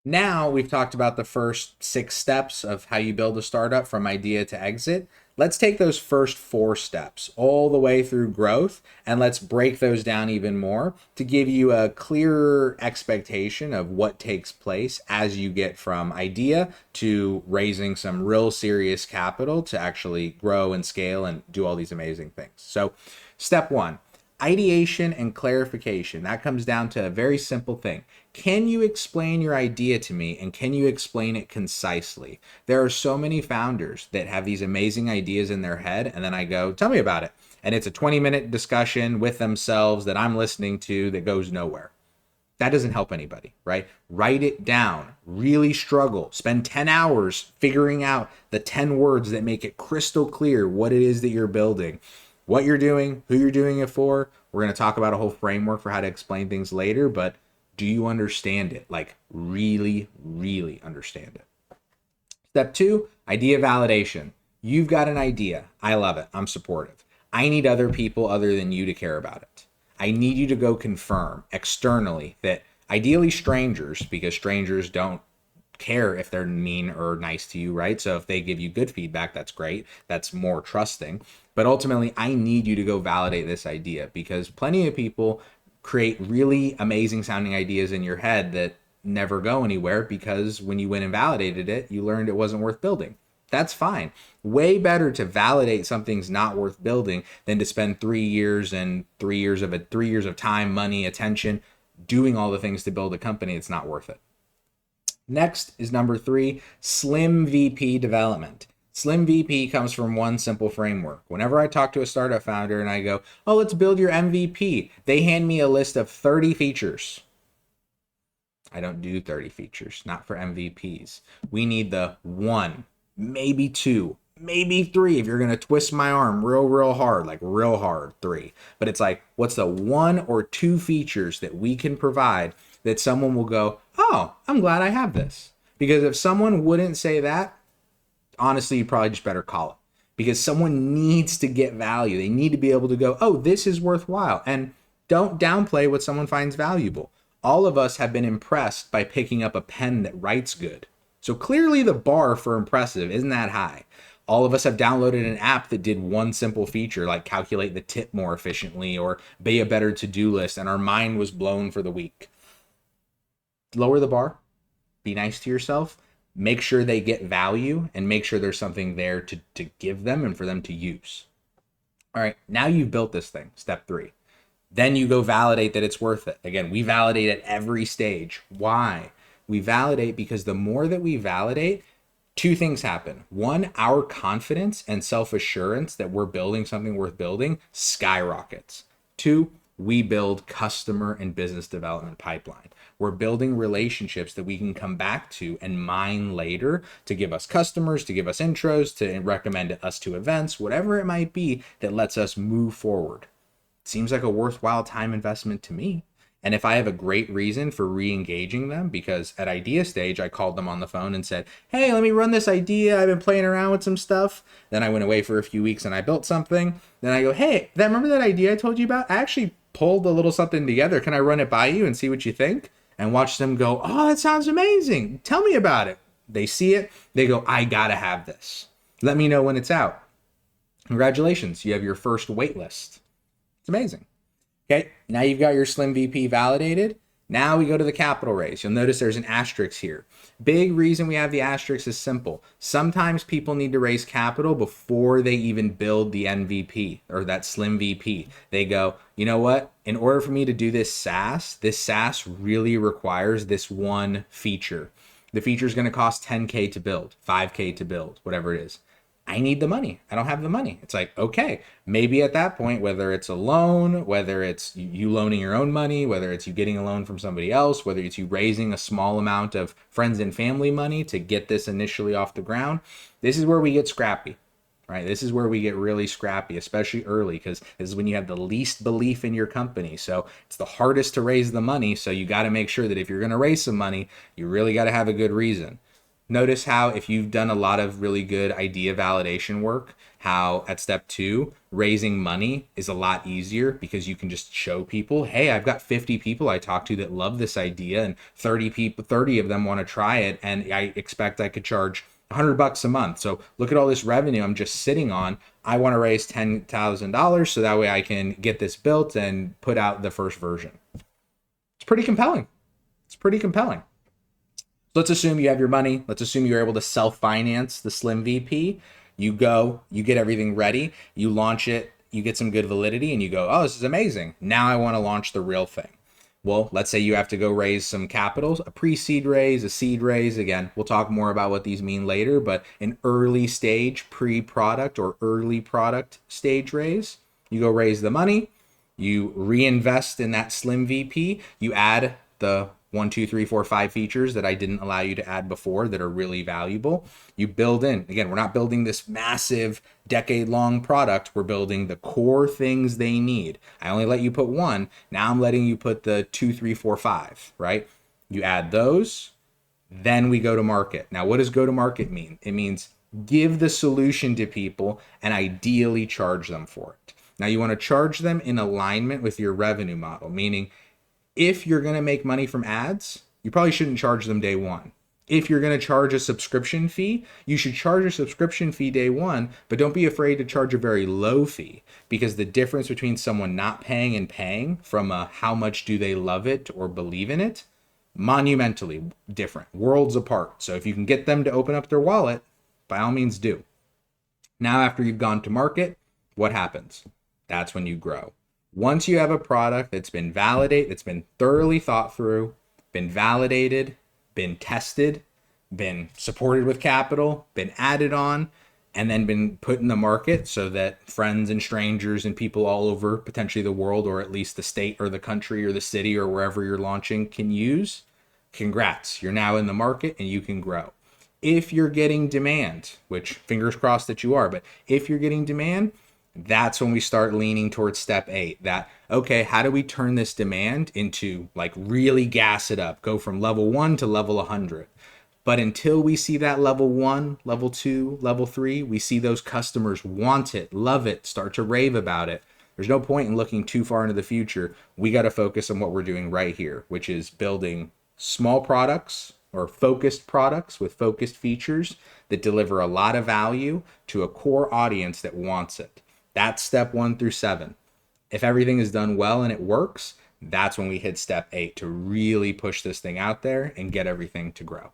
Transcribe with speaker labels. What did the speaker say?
Speaker 1: Now we've talked about the first 6 steps of how you build a startup from idea to exit. Let's take those first 4 steps all the way through growth and let's break those down even more to give you a clearer expectation of what takes place as you get from idea to raising some real serious capital to actually grow and scale and do all these amazing things. So, step one, ideation and clarification. That comes down to a very simple thing. Can you explain your idea to me and can you explain it concisely? There are so many founders that have these amazing ideas in their head, and then I go, tell me about it. And it's a 20-minute discussion with themselves that I'm listening to that goes nowhere. That doesn't help anybody, right? Write it down, really struggle, spend 10 hours figuring out the 10 words that make it crystal clear what it is that you're building, what you're doing, who you're doing it for. We're going to talk about a whole framework for how to explain things later, but do you understand it? Like, really, really understand it. Step two, idea validation. You've got an idea. I love it. I'm supportive. I need other people other than you to care about it. I need you to go confirm externally that ideally strangers, because strangers don't care if they're mean or nice to you, right? So if they give you good feedback, that's great. That's more trusting. But ultimately, I need you to go validate this idea because plenty of people create really amazing sounding ideas in your head that never go anywhere because when you went and validated it, you learned it wasn't worth building. That's fine. Way better to validate something's not worth building than to spend 3 years and 3 years of time, money, attention doing all the things to build a company. It's not worth it. Next is number 3, Slim VP development. Slim VP comes from one simple framework. Whenever I talk to a startup founder and I go, oh, let's build your MVP, they hand me a list of 30 features. I don't do 30 features, not for MVPs. We need the 1, maybe 2, maybe 3 if you're going to twist my arm real hard, like real hard, 3. But it's like, what's the 1 or 2 features that we can provide that someone will go, oh, I'm glad I have this. Because if someone wouldn't say that, honestly, you probably just better call it. Because someone needs to get value. They need to be able to go, oh, this is worthwhile. And don't downplay what someone finds valuable. All of us have been impressed by picking up a pen that writes good. So clearly the bar for impressive isn't that high. All of us have downloaded an app that did one simple feature like calculate the tip more efficiently or be a better to-do list, and our mind was blown for the week. Lower the bar, be nice to yourself, make sure they get value, and make sure there's something there to give them and for them to use. All right, now you've built this thing, step 3. Then you go validate that it's worth it. Again, we validate at every stage. Why? We validate because the more that we validate, 2 things happen. 1, our confidence and self-assurance that we're building something worth building skyrockets. 2, we build customer and business development pipeline. We're building relationships that we can come back to and mine later to give us customers, to give us intros, to recommend us to events, whatever it might be that lets us move forward. Seems like a worthwhile time investment to me. And if I have a great reason for re-engaging them, because at idea stage, I called them on the phone and said, hey, let me run this idea. I've been playing around with some stuff. Then I went away for a few weeks and I built something. Then I go, hey, remember that idea I told you about? I actually pulled a little something together. Can I run it by you and see what you think? And watch them go, oh, that sounds amazing. Tell me about it. They see it. They go, I gotta have this. Let me know when it's out. Congratulations. You have your first wait list. It's amazing. Okay, now you've got your Slim VP validated. Now we go to the capital raise. You'll notice there's an asterisk here. Big reason we have the asterisk is simple. Sometimes people need to raise capital before they even build the MVP or that Slim VP. They go, you know what? In order for me to do this SaaS really requires this one feature. The feature is going to cost 10K to build, 5K to build, whatever it is. I need the money. I don't have the money. It's like, okay, maybe at that point, whether it's a loan, whether it's you loaning your own money, whether it's you getting a loan from somebody else, whether it's you raising a small amount of friends and family money to get this initially off the ground, this is where we get scrappy, right? This is where we get really scrappy, especially early, because this is when you have the least belief in your company. So it's the hardest to raise the money. So you got to make sure that if you're going to raise some money, you really got to have a good reason. Notice how if you've done a lot of really good idea validation work, how at step 2, raising money is a lot easier because you can just show people, hey, I've got 50 people I talked to that love this idea and 30 of them want to try it, and I expect I could charge $100 a month. So look at all this revenue I'm just sitting on. I want to raise $10,000 so that way I can get this built and put out the first version. It's pretty compelling. It's pretty compelling. Let's assume you have your money. Let's assume you're able to self-finance the Slim VP. You go, you get everything ready, you launch it, you get some good validity, and you go, oh, this is amazing. Now I want to launch the real thing. Well, let's say you have to go raise some capital, a pre-seed raise, a seed raise. Again, we'll talk more about what these mean later, but an early stage pre-product or early product stage raise. You go raise the money, you reinvest in that Slim VP, you add the 1, 2, 3, 4, 5 features that I didn't allow you to add before that are really valuable. You build in. Again, we're not building this massive decade-long product. We're building the core things they need. I only let you put 1. Now I'm letting you put the 2, 3, 4, 5, right? You add those, then we go to market. Now, what does go to market mean? It means give the solution to people and ideally charge them for it. Now, you want to charge them in alignment with your revenue model, meaning if you're going to make money from ads, you probably shouldn't charge them day one. If you're going to charge a subscription fee, you should charge a subscription fee day one, but don't be afraid to charge a very low fee, because the difference between someone not paying and paying from a how much do they love it or believe in it, monumentally different, worlds apart. So if you can get them to open up their wallet, by all means do. Now, after you've gone to market, what happens? That's when you grow. Once you have a product that's been validated, that's been thoroughly thought through, been validated, been tested, been supported with capital, been added on, and then been put in the market so that friends and strangers and people all over potentially the world, or at least the state or the country or the city or wherever you're launching, can use, congrats, you're now in the market and you can grow. If you're getting demand, which fingers crossed that you are, but if you're getting demand, that's when we start leaning towards step 8. That, okay, how do we turn this demand into, like, really gas it up, go from level 1 to level 100? But until we see that level 1, level 2, level 3, we see those customers want it, love it, start to rave about it. There's no point in looking too far into the future. We got to focus on what we're doing right here, which is building small products or focused products with focused features that deliver a lot of value to a core audience that wants it. That's step 1 through 7. If everything is done well and it works, that's when we hit step 8 to really push this thing out there and get everything to grow.